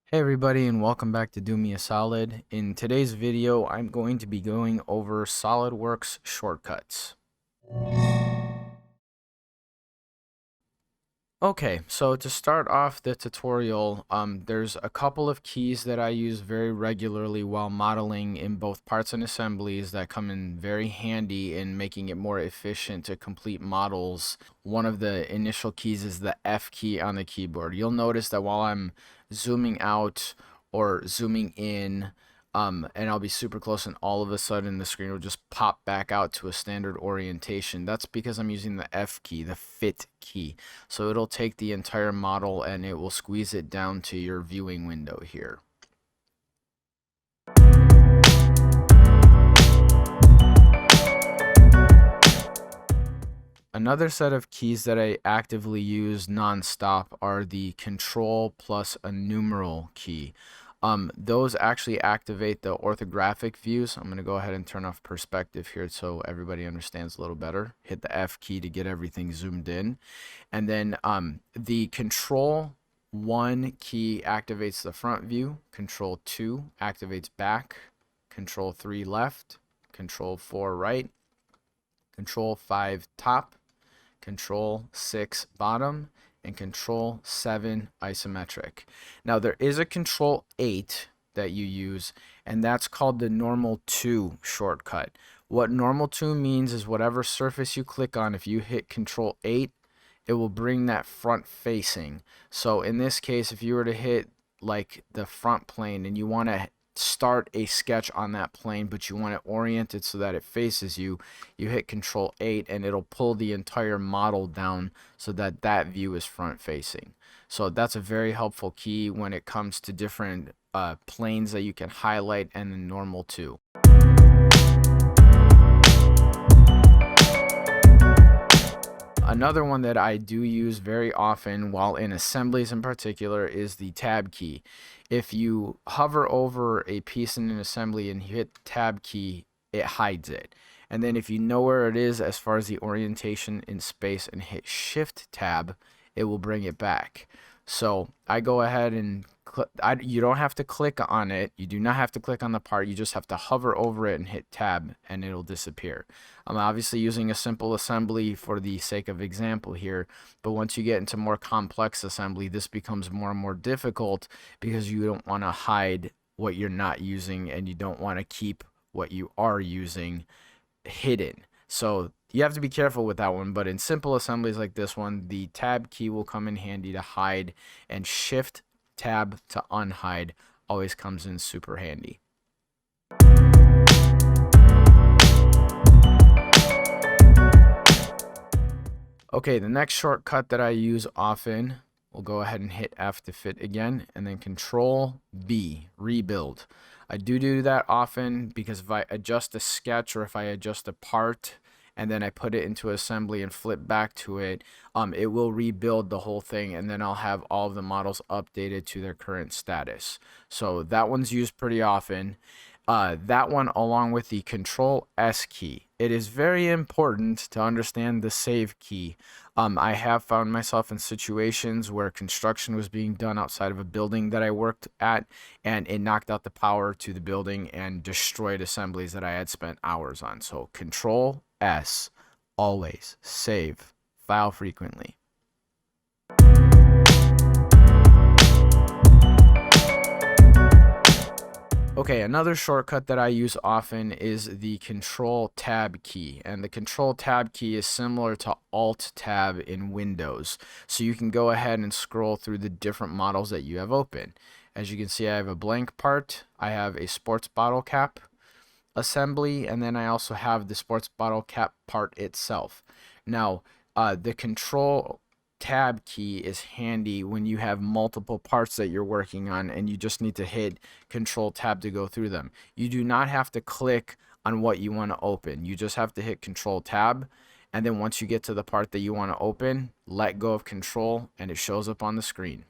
Hey everybody, and welcome back to Do Me a Solid. In today's video, I'm going to be going over Solidworks shortcuts. Okay, so to start off the tutorial, there's a couple of keys that I use very regularly while modeling in both parts and assemblies that come in very handy in making it more efficient to complete models. One of the initial keys is the F key on the keyboard. You'll notice that while I'm zooming out or zooming in, and I'll be super close, and all of a sudden the screen will just pop back out to a standard orientation. That's because I'm using the F key, the fit key. So it'll take the entire model and it will squeeze it down to your viewing window here. Another set of keys that I actively use non-stop are the Control plus a numeral key. Those actually activate the orthographic views. I'm going to go ahead and turn off perspective here so everybody understands a little better. Hit the F key to get everything zoomed in. And then the Control 1 key activates the front view. Control 2 activates back. Control 3 left. Control 4 right. Control 5 top. Control 6 bottom, and Control 7 isometric. Now there is a Control 8 that you use, and that's called the Normal To shortcut. What Normal To means is whatever surface you click on, if you hit Control 8, it will bring that front facing. So in this case, if you were to hit like the front plane and you want to start a sketch on that plane, but you want it oriented so that it faces you, you hit Control 8 and it'll pull the entire model down so that that view is front facing. So that's a very helpful key when it comes to different planes that you can highlight and the Normal To. Another one that I do use very often while in assemblies in particular is the Tab key. If you hover over a piece in an assembly and you hit the Tab key, it hides it. And then if you know where it is as far as the orientation in space and hit Shift Tab, it will bring it back. So I go ahead and you don't have to click on it. You do not have to click on the part. You just have to hover over it and hit Tab and it'll disappear. I'm obviously using a simple assembly for the sake of example here, but once you get into more complex assembly, this becomes more and more difficult because you don't want to hide what you're not using and you don't want to keep what you are using hidden. So you have to be careful with that one, but in simple assemblies like this one, the Tab key will come in handy to hide, and Shift Tab to unhide always comes in super handy. Okay, the next shortcut that I use often, we'll go ahead and hit F to fit again, and then Control B, rebuild. I do that often because if I adjust a sketch or if I adjust a part and then I put it into assembly and flip back to it, it will rebuild the whole thing, and then I'll have all of the models updated to their current status. So that one's used pretty often. That one along with the Control S key. It is very important to understand the save key. I have found myself in situations where construction was being done outside of a building that I worked at, and it knocked out the power to the building and destroyed assemblies that I had spent hours on. So Control S, always save file frequently. Okay, another shortcut that I use often is the Control Tab key, and the Control Tab key is similar to Alt Tab in Windows. So you can go ahead and scroll through the different models that you have open. As you can see, I have a blank part, I have a sports bottle cap assembly, and then I also have the sports bottle cap part itself. Now, the Control Tab key is handy when you have multiple parts that you're working on and you just need to hit Control Tab to go through them. You do not have to click on what you want to open. You just have to hit Control Tab, and then once you get to the part that you want to open, let go of Control and it shows up on the screen.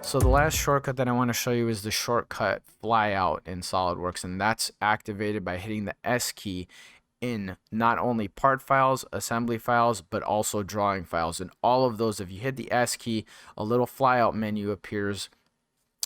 So the last shortcut that I want to show you is the shortcut flyout in SolidWorks, and that's activated by hitting the S key in not only part files, assembly files, but also drawing files. And all of those, if you hit the S key, a little flyout menu appears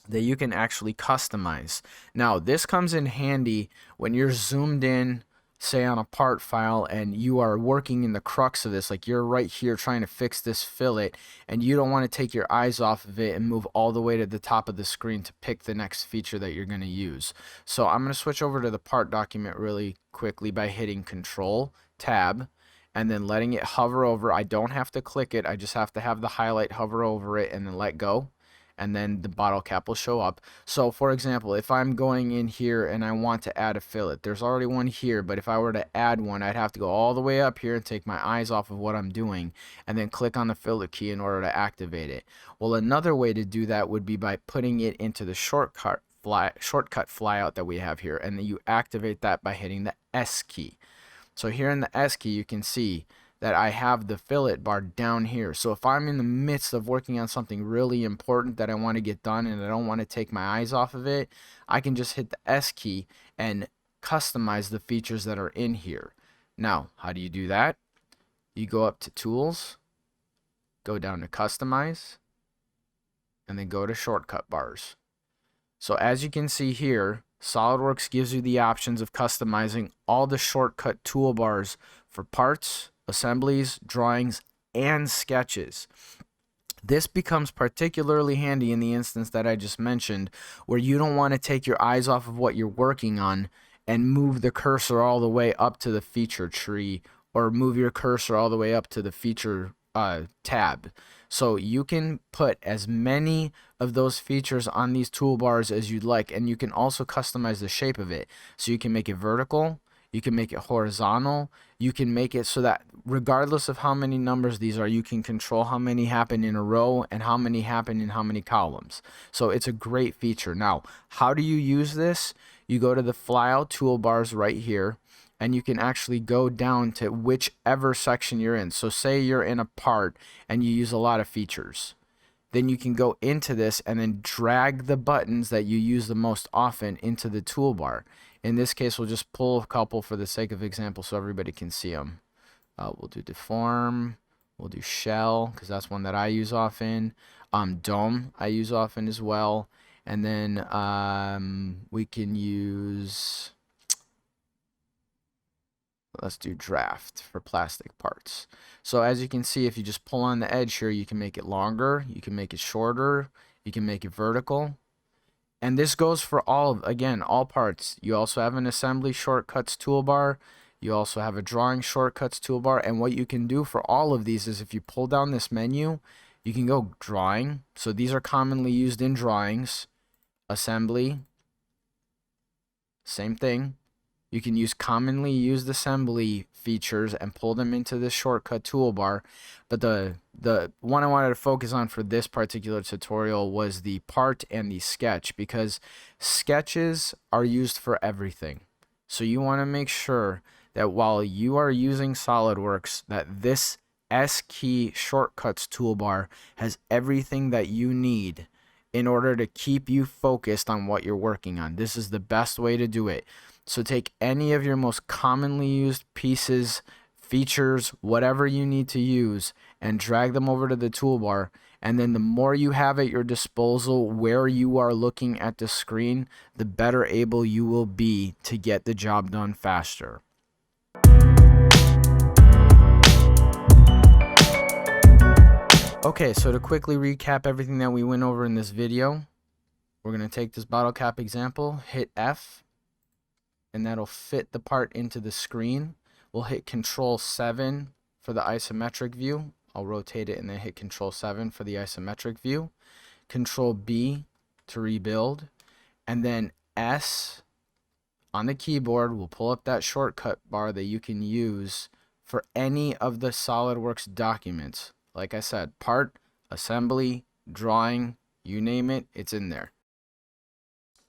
that you can actually customize. Now, this comes in handy when you're zoomed in, say on a part file, and you are working in the crux of this, like you're right here trying to fix this fillet, and you don't want to take your eyes off of it and move all the way to the top of the screen to pick the next feature that you're going to use. So I'm going to switch over to the part document really quickly by hitting Control Tab and then letting it hover over. I don't have to click it, I just have to have the highlight hover over it and then let go, and then the bottle cap will show up. So for example, if I'm going in here and I want to add a fillet, there's already one here, but if I were to add one, I'd have to go all the way up here and take my eyes off of what I'm doing and then click on the fillet key in order to activate it. Well, another way to do that would be by putting it into the shortcut flyout that we have here, and then you activate that by hitting the S key. So here in the S key, you can see that I have the fillet bar down here. So if I'm in the midst of working on something really important that I want to get done and I don't want to take my eyes off of it, I can just hit the S key and customize the features that are in here. Now, how do you do that? You go up to Tools, go down to Customize, and then go to Shortcut Bars. So as you can see here, SolidWorks gives you the options of customizing all the shortcut toolbars for parts, assemblies, drawings, and sketches. This becomes particularly handy in the instance that I just mentioned, where you don't want to take your eyes off of what you're working on and move the cursor all the way up to the feature tree, or move your cursor all the way up to the feature tab. So you can put as many of those features on these toolbars as you'd like, and you can also customize the shape of it. So you can make it vertical, you can make it horizontal, you can make it so that regardless of how many numbers these are, you can control how many happen in a row and how many happen in how many columns. So it's a great feature. Now, how do you use this? You go to the flyout toolbars right here, and you can actually go down to whichever section you're in. So say you're in a part and you use a lot of features. Then you can go into this and then drag the buttons that you use the most often into the toolbar. In this case, we'll just pull a couple for the sake of example so everybody can see them. We'll do deform, we'll do shell, because that's one that I use often. Dome I use often as well. And then we can use, let's do draft for plastic parts. So as you can see, if you just pull on the edge here, you can make it longer, you can make it shorter, you can make it vertical. And this goes for all parts. You also have an assembly shortcuts toolbar. You also have a drawing shortcuts toolbar. And what you can do for all of these is if you pull down this menu, you can go drawing. So these are commonly used in drawings. Assembly, same thing. You can use commonly used assembly features and pull them into this shortcut toolbar. But the one I wanted to focus on for this particular tutorial was the part and the sketch, because sketches are used for everything. So you want to make sure that while you are using SolidWorks, that this S key shortcuts toolbar has everything that you need in order to keep you focused on what you're working on. This is the best way to do it. So take any of your most commonly used pieces, features, whatever you need to use, and drag them over to the toolbar. And then the more you have at your disposal where you are looking at the screen, the better able you will be to get the job done faster. Okay, so to quickly recap everything that we went over in this video, we're going to take this bottle cap example, hit F, and that'll fit the part into the screen. We'll hit Control 7 for the isometric view. I'll rotate it and then hit Control 7 for the isometric view. Control B to rebuild. And then S on the keyboard will pull up that shortcut bar that you can use for any of the SolidWorks documents. Like I said, part, assembly, drawing, you name it, it's in there.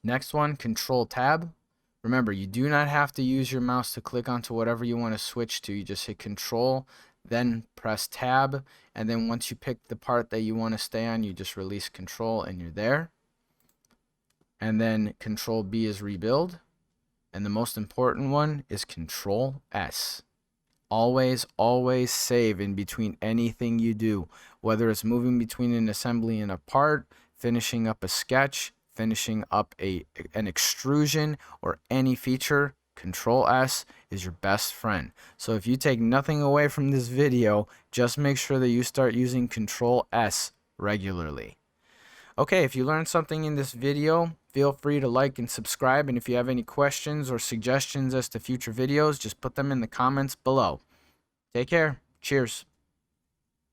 Next one, Control Tab. Remember, you do not have to use your mouse to click onto whatever you want to switch to. You just hit Control, then press Tab, and then once you pick the part that you want to stay on, you just release Control and you're there. And then Control B is rebuild. And the most important one is Control S. Always, always save in between anything you do, whether it's moving between an assembly and a part, finishing up a sketch, finishing up an extrusion, or any feature. Control S is your best friend. So if you take nothing away from this video, just make sure that you start using Control S regularly. Okay, if you learned something in this video, feel free to like and subscribe, and if you have any questions or suggestions as to future videos, just put them in the comments below. Take care. Cheers.